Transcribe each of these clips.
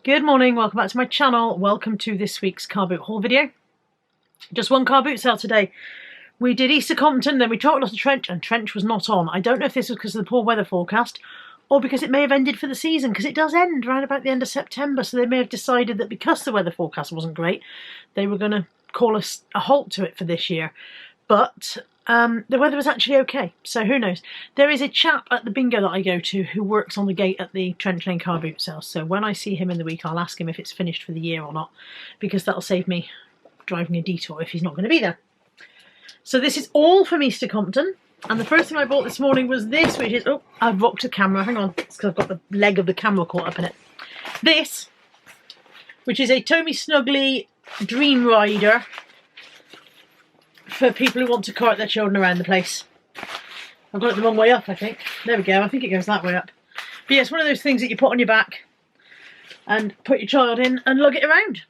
Good morning, welcome back to my channel. Welcome to this week's car boot haul video. Just one car boot sale today. We did Easter Compton, then we talked about Trench, and Trench was not on. I don't know if this was because of the poor weather forecast or because it may have ended for the season, because it does end around about the end of September, so they may have decided that because the weather forecast wasn't great, they were going to call a halt to it for this year. But the weather was actually okay, so who knows. There is a chap at the bingo that I go to who works on the gate at the Trench Lane car boot sale, so when I see him in the week I'll ask him if it's finished for the year or not, because that'll save me driving a detour if he's not going to be there. So this is all from Easter Compton, and the first thing I bought this morning was this, which is, oh, I've rocked the camera, hang on, it's because I've got the leg of the camera caught up in it. This, which is a Tommy Snuggly Dream Rider for people who want to cart their children around the place. I've got it the wrong way up, I think. There we go, I think it goes that way up. But yeah, it's one of those things that you put on your back and put your child in and lug it around.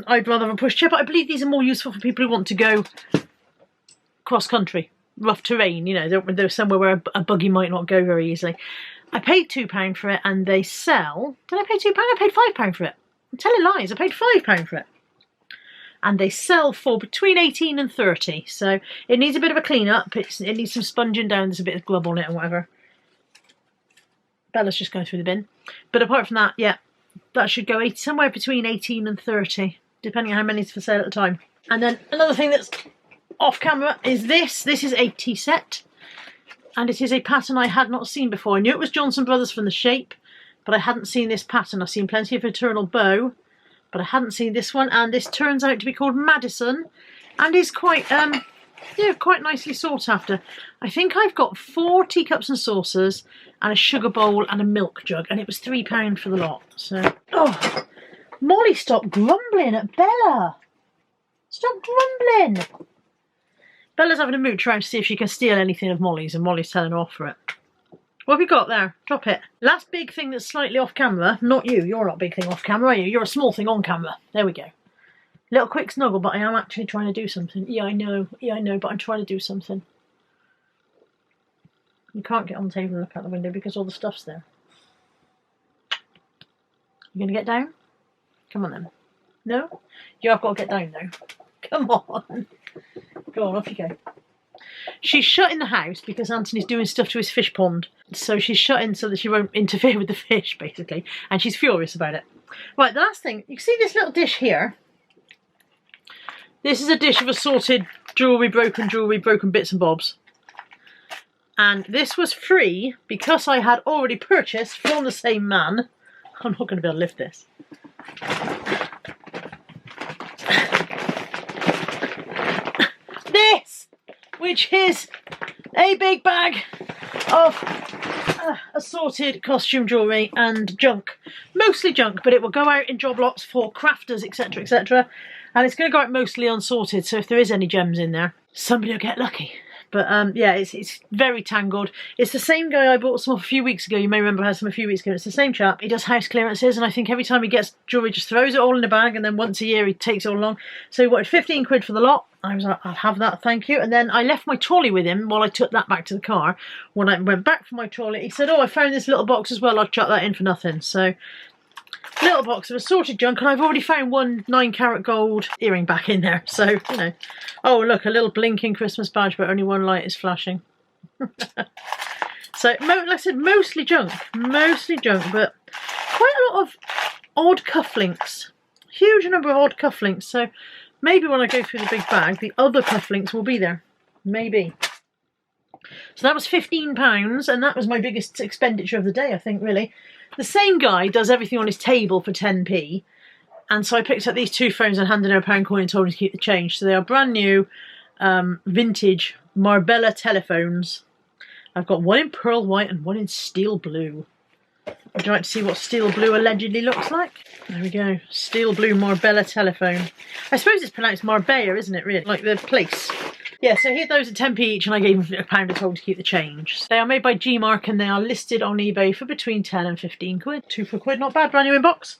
I'd rather have a pushchair, but I believe these are more useful for people who want to go cross-country, rough terrain, you know, they're somewhere where a buggy might not go very easily. I paid £2 for it, and they sell... Did I pay £2? I paid £5 for it. I'm telling lies, I paid £5 for it. And they sell for between 18 and 30, so it needs a bit of a clean up. It needs some sponging down, there's a bit of glub on it and whatever. Bella's just going through the bin. But apart from that, yeah, that should go somewhere between 18 and 30, depending on how many's for sale at the time. And then another thing that's off camera is this. This is a tea set, and it is a pattern I had not seen before. I knew it was Johnson Brothers from the shape, but I hadn't seen this pattern. I've seen plenty of Eternal Bow, but I hadn't seen this one, and this turns out to be called Madison, and is quite, yeah, quite nicely sought after. I think I've got 4 teacups and saucers, and a sugar bowl, and a milk jug, and it was £3 for the lot. So, oh, Molly, stop grumbling at Bella. Stop grumbling. Bella's having a mooch around to see if she can steal anything of Molly's, and Molly's telling her off for it. What have you got there? Drop it. Last big thing that's slightly off camera. Not you. You're not a big thing off camera, are you? You're a small thing on camera. There we go. Little quick snuggle, but I am actually trying to do something. Yeah, I know. Yeah, I know, but I'm trying to do something. You can't get on the table and look out the window because all the stuff's there. You going to get down? Come on then. No? You have got to get down though. Come on. Go on, off you go. She's shut in the house because Anthony's doing stuff to his fish pond. So she's shut in so that she won't interfere with the fish, basically. And she's furious about it. Right, the last thing. You can see this little dish here. This is a dish of assorted jewellery, broken bits and bobs. And this was free because I had already purchased from the same man. I'm not going to be able to lift this. This, which is a big bag of assorted costume jewellery and junk. Mostly junk, but it will go out in job lots for crafters, etc, etc. And it's going to go out mostly unsorted, so if there is any gems in there, somebody will get lucky. But yeah, it's very tangled. It's the same guy I bought some a few weeks ago. You may remember I had some a few weeks ago. It's the same chap. He does house clearances, and I think every time he gets jewellery, just throws it all in a bag, and then once a year he takes it all along. So he wanted 15 quid for the lot. I was like, I'll have that, thank you. And then I left my trolley with him while I took that back to the car. When I went back for my trolley, he said, oh, I found this little box as well. I'll chuck that in for nothing. So, little box of assorted junk, and I've already found one 9-carat gold earring back in there. So, you know. Oh, look, a little blinking Christmas badge, but only one light is flashing. So, like I said, mostly junk, but quite a lot of odd cufflinks. Huge number of odd cufflinks. So, maybe when I go through the big bag, the other cufflinks will be there. Maybe. So that was £15, and that was my biggest expenditure of the day, I think, really. The same guy does everything on his table for 10p, and so I picked up these 2 phones and handed her a £1 coin and told her to keep the change. So they are brand new, vintage Marbella telephones. I've got one in pearl white and one in steel blue. Would you like to see what steel blue allegedly looks like? There we go, steel blue Marbella telephone. I suppose it's pronounced Marbella, isn't it, really? Like the place. Yeah, so here those are 10p each, and I gave him £1 and told him to keep the change. They are made by Gmark, and they are listed on eBay for between 10 and 15 quid. 2 for a quid, not bad, brand new in box.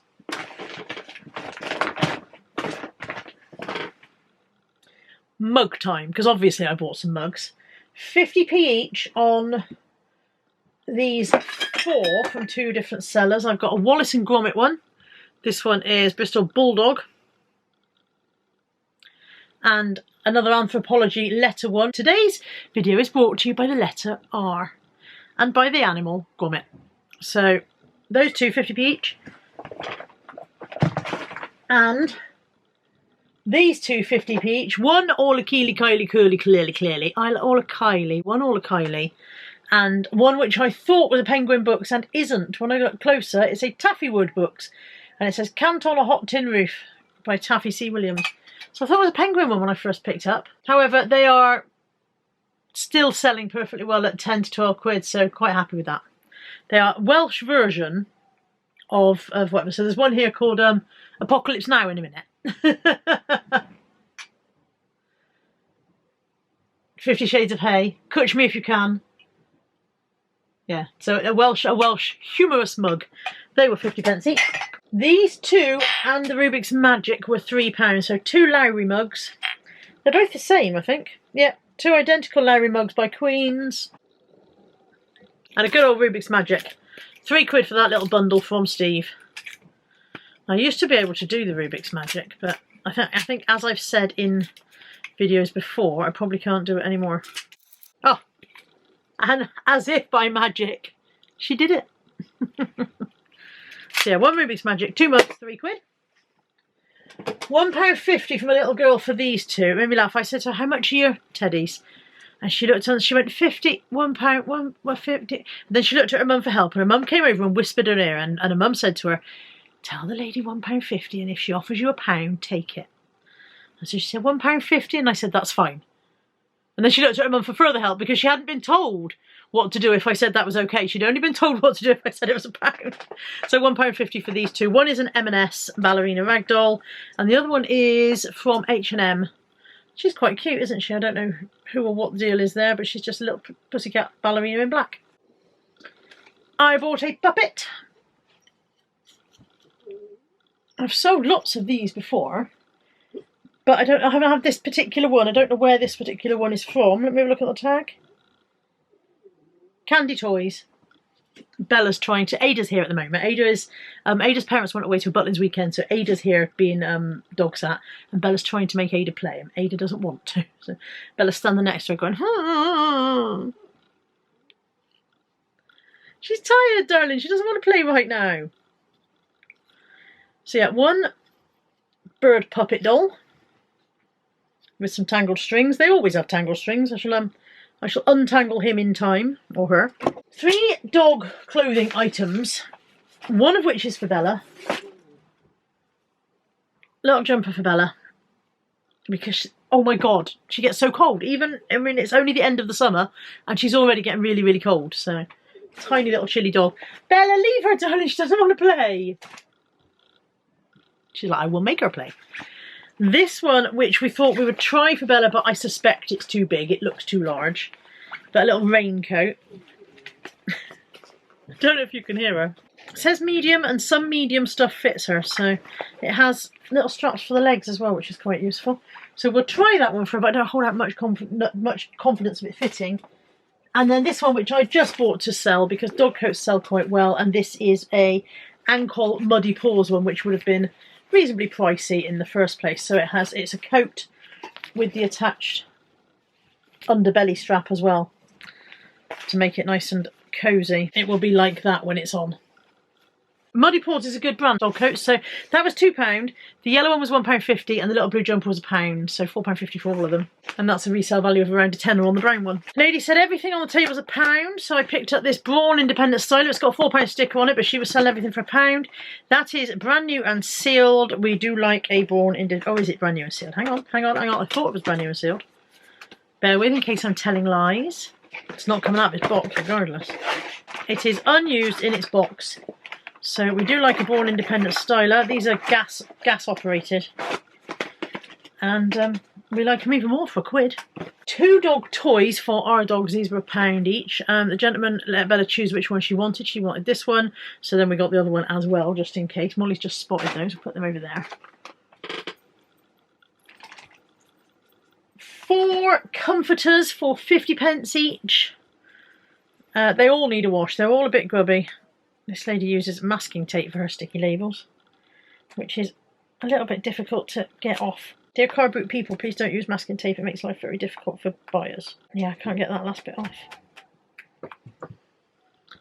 Mug time, because obviously I bought some mugs. 50p each on these 4 from 2 different sellers. I've got a Wallace and Gromit one, This one is Bristol Bulldog. And another Anthropology letter one. Today's video is brought to you by the letter R. And by the animal, Grommet. So, those two, 50p each. And these two, 50p each. One all a Keely, Kylie, Curly, clearly. All a Kylie. One all a Kylie. And one which I thought was a Penguin Books and isn't. When I got closer, it's a Taffywood Books. And it says Cant on a Hot Tin Roof by Taffy C. Williams. So I thought it was a Penguin one when I first picked up. However, they are still selling perfectly well at 10 to 12 quid, so quite happy with that. They are Welsh version of whatever. So there's one here called Apocalypse Now in a minute. 50 Shades of Hay. Catch Me If You Can. Yeah, so a Welsh humorous mug. They were 50p each. These two and the Rubik's Magic were £3, so two Lowry mugs. They're both the same, I think. Yeah, two identical Lowry mugs by Queens. And a good old Rubik's Magic. £3 for that little bundle from Steve. I used to be able to do the Rubik's Magic, but I think as I've said in videos before, I probably can't do it anymore. Oh, and as if by magic, she did it. So yeah, one Rubik's Magic, 2 mugs, £3. £1.50 from a little girl for these two. It made me laugh. I said to her, how much are your teddies? And she looked and she went, 50, £1, £1.50. And then she looked at her mum for help, and her mum came over and whispered in her ear, and her mum said to her, tell the lady £1.50, and if she offers you £1, take it. And so she said, £1.50, and I said, that's fine. And then she looked at her mum for further help, because she hadn't been told what to do if I said that was okay. She'd only been told what to do if I said it was £1. So £1.50 for these two. One is an M&S ballerina ragdoll, and the other one is from H&M. She's quite cute, isn't she? I don't know who or what the deal is there, but she's just a little pussycat ballerina in black. I bought a puppet. I've sold lots of these before, but I haven't had this particular one. I don't know where this particular one is from. Let me have a look at the tag. Candy Toys. Bella's trying to... Ada's here at the moment. Ada's parents went away to a Butlins weekend, so Ada's here being dog sat, and Bella's trying to make Ada play, and Ada doesn't want to. So Bella's standing next to her going, hmm. She's tired, darling. She doesn't want to play right now. So yeah, one bird puppet doll with some tangled strings. They always have tangled strings. I shall untangle him in time, or her. 3 dog clothing items, one of which is for Bella. Little jumper for Bella, because oh my god, she gets so cold. I mean, it's only the end of the summer, and she's already getting really, really cold. So, tiny little chilly dog. Bella, leave her, darling. She doesn't want to play. She's like, I will make her play. This one, which we thought we would try for Bella, but I suspect it's too big. It looks too large. But a little raincoat. I don't know if you can hear her. It says medium, and some medium stuff fits her. So it has little straps for the legs as well, which is quite useful. So we'll try that one for her, but I don't hold out much confidence of it fitting. And then this one, which I just bought to sell, because dog coats sell quite well. And this is a ankle muddy paws one, which would have been reasonably pricey in the first place. So it's a coat with the attached underbelly strap as well to make it nice and cozy. It will be like that when it's on. Muddy Paws is a good brand, dog coats. So that was £2. The yellow one was £1.50 and the little blue jumper was £1. So £4.50 for all of them. And that's a resale value of around a tenner on the brown one. Lady said everything on the table was £1. So I picked up this Braun Independent Styler. It's got a £4 sticker on it, but she was selling everything for £1. That is brand new and sealed. We do like a Braun Independent... Oh, is it brand new and sealed? Hang on. I thought it was brand new and sealed. Bear with in case I'm telling lies. It's not coming out of its box regardless. It is unused in its box. So we do like a Braun Independent Styler. These are gas operated. And we like them even more for £1. 2 dog toys for our dogs. These were £1 each. The gentleman let Bella choose which one she wanted. She wanted this one. So then we got the other one as well, just in case. Molly's just spotted those. We'll put them over there. 4 comforters for 50p each. They all need a wash. They're all a bit grubby. This lady uses masking tape for her sticky labels. which is a little bit difficult to get off. Dear car boot people, please don't use masking tape. It makes life very difficult for buyers. Yeah, I can't get that last bit off.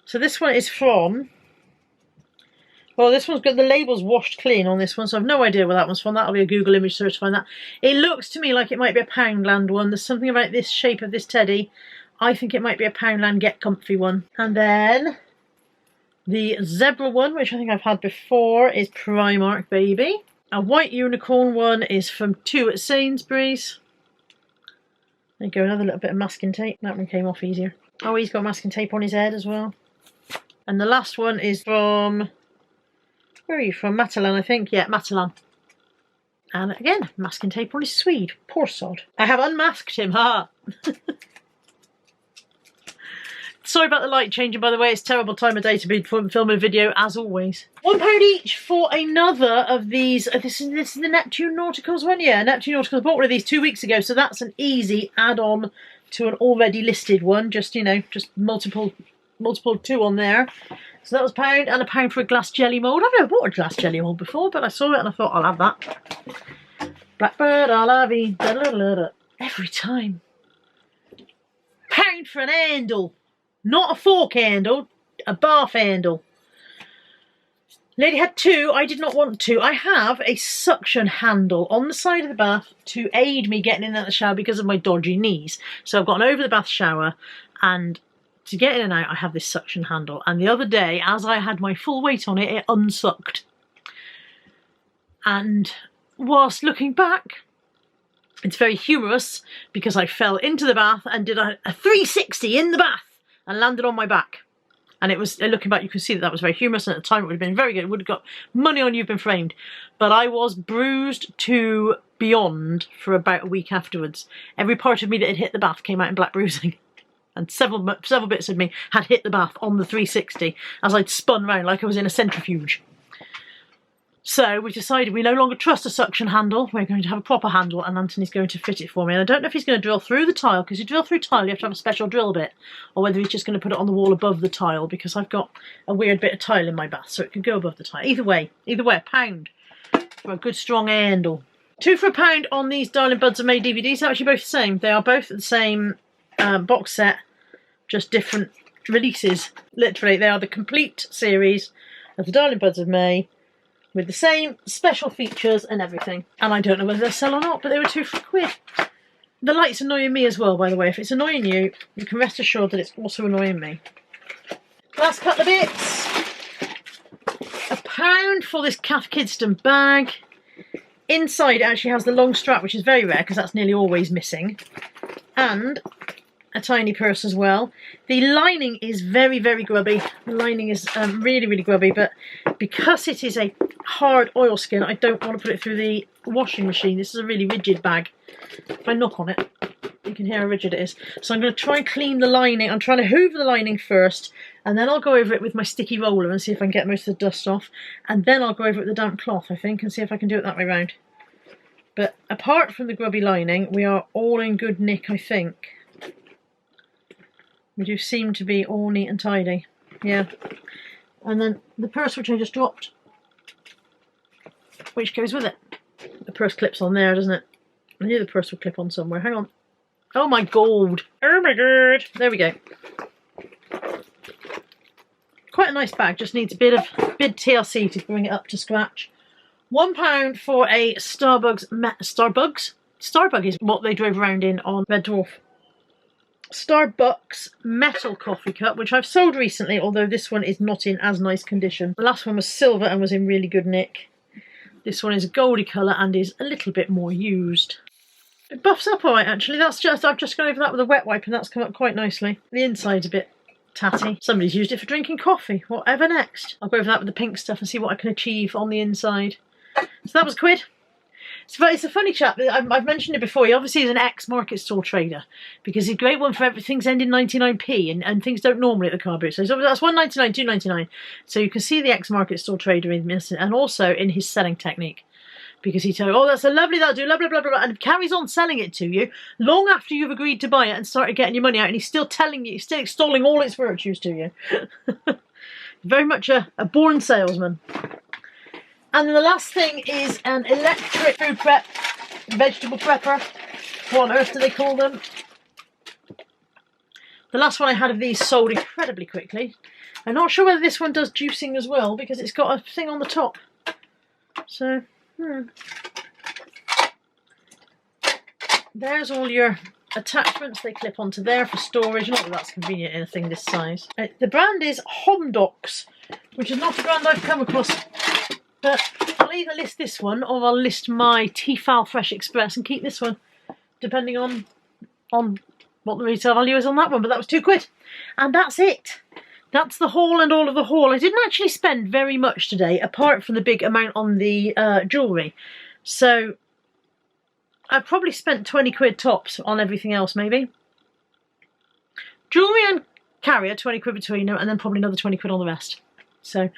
So this one is from... Well, this one's got the labels washed clean on this one, so I've no idea where that one's from. That'll be a Google image search to find that. It looks to me like it might be a Poundland one. There's something about this shape of this teddy. I think it might be a Poundland Get Comfy one. And then the zebra one, which I think I've had before, is Primark Baby. A white unicorn one is from 2 at Sainsbury's. There you go, another little bit of masking tape. That one came off easier. Oh, he's got masking tape on his head as well. And the last one is from... Where are you from? Matalan, I think. Yeah, Matalan. And again, masking tape on his Swede. Poor sod. I have unmasked him, ha! Sorry about the light changing, by the way. It's a terrible time of day to be filming a video, as always. £1 each for another of these. This is the Neptune Nauticals one? Yeah, Neptune Nauticals. I bought one of these 2 weeks ago, so that's an easy add-on to an already listed one. Just, you know, just multiple 2 on there. So that was £1 and £1 for a glass jelly mould. I've never bought a glass jelly mould before, but I saw it and I thought I'll have that. Blackbird, a la vie, da da da da. Every time. £1 for an handle. Not a fork handle, a bath handle. Lady had 2, I did not want to. I have a suction handle on the side of the bath to aid me getting in and out of the shower because of my dodgy knees. So I've got an over the bath shower, and to get in and out I have this suction handle. And the other day, as I had my full weight on it, it unsucked. And whilst looking back, it's very humorous because I fell into the bath and did a 360 in the bath and landed on my back. And it was, looking back, you can see that was very humorous, and at the time it would have been very good. It would have got money on You've Been Framed. But I was bruised to beyond for about a week afterwards. Every part of me that had hit the bath came out in black bruising. And several bits of me had hit the bath on the 360 as I'd spun round like I was in a centrifuge. So we decided we no longer trust a suction handle. We're going to have a proper handle, and Anthony's going to fit it for me. And I don't know if he's going to drill through the tile, because you drill through tile, you have to have a special drill bit, or whether he's just going to put it on the wall above the tile, because I've got a weird bit of tile in my bath, so it could go above the tile. Either way, £1 for a good strong handle. 2 for £1 on these Darling Buds of May DVDs. They're actually both the same. They are both the same box set, just different releases. Literally, they are the complete series of the Darling Buds of May, with the same special features and everything. And I don't know whether they'll sell or not, but they were £2 for £1. The light's annoying me as well, by the way. If it's annoying you, you can rest assured that it's also annoying me. Last couple of bits. £1 for this Cath Kidston bag. Inside it actually has the long strap, which is very rare because that's nearly always missing. And a tiny purse as well. The lining is very, very grubby. The lining is really, really grubby, but because it is a hard oilskin, I don't want to put it through the washing machine. This is a really rigid bag. If I knock on it, you can hear how rigid it is. So I'm going to try and clean the lining. I'm trying to hoover the lining first, and then I'll go over it with my sticky roller and see if I can get most of the dust off. And then I'll go over it with the damp cloth, I think, and see if I can do it that way round. But apart from the grubby lining, we are all in good nick, I think. We do seem to be all neat and tidy. Yeah. And then the purse, which I just dropped, which goes with it. The purse clips on there, doesn't it? I knew the purse would clip on somewhere. Hang on. Oh my god. Oh my god. There we go. Quite a nice bag. Just needs a bit TLC to bring it up to scratch. £1 for a Starbug is what they drove around in on Red Dwarf. Starbucks metal coffee cup, which I've sold recently, although this one is not in as nice condition. The last one was silver and was in really good nick. This one is a goldy colour and is a little bit more used. It buffs up alright actually. I've just gone over that with a wet wipe and that's come up quite nicely. The inside's a bit tatty. Somebody's used it for drinking coffee. Whatever next? I'll go over that with the pink stuff and see what I can achieve on the inside. So that was £1. It's a funny chap. I've mentioned it before. He obviously is an ex-market stall trader because he's a great one for everything's ending 99p and things don't normally at the car boot. So that's £1.99, £2.99. So you can see the ex-market stall trader in this and also in his selling technique. Because he tells you, oh, that's a lovely, that'll do, blah, blah, blah, blah, and carries on selling it to you long after you've agreed to buy it and started getting your money out, and he's still telling you, still extolling all its virtues to you. Very much a born salesman. And then the last thing is an electric food prep, vegetable prepper. What on earth do they call them? The last one I had of these sold incredibly quickly. I'm not sure whether this one does juicing as well, because it's got a thing on the top. So, there's all your attachments. They clip onto there for storage. Not that that's convenient in a thing this size. The brand is Homdocs, which is not a brand I've come across. But I'll either list this one or I'll list my Tefal Fresh Express and keep this one, depending on what the retail value is on that one. But that was £2. And that's it. That's the haul and all of the haul. I didn't actually spend very much today, apart from the big amount on the jewellery. So I probably spent £20 tops on everything else, maybe. Jewellery and carrier, £20 between them, and then probably another £20 on the rest. So,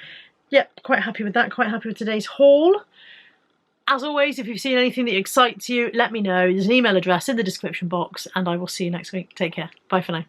yeah, quite happy with that. Quite happy with today's haul. As always, if you've seen anything that excites you, let me know. There's an email address in the description box, and I will see you next week. Take care. Bye for now.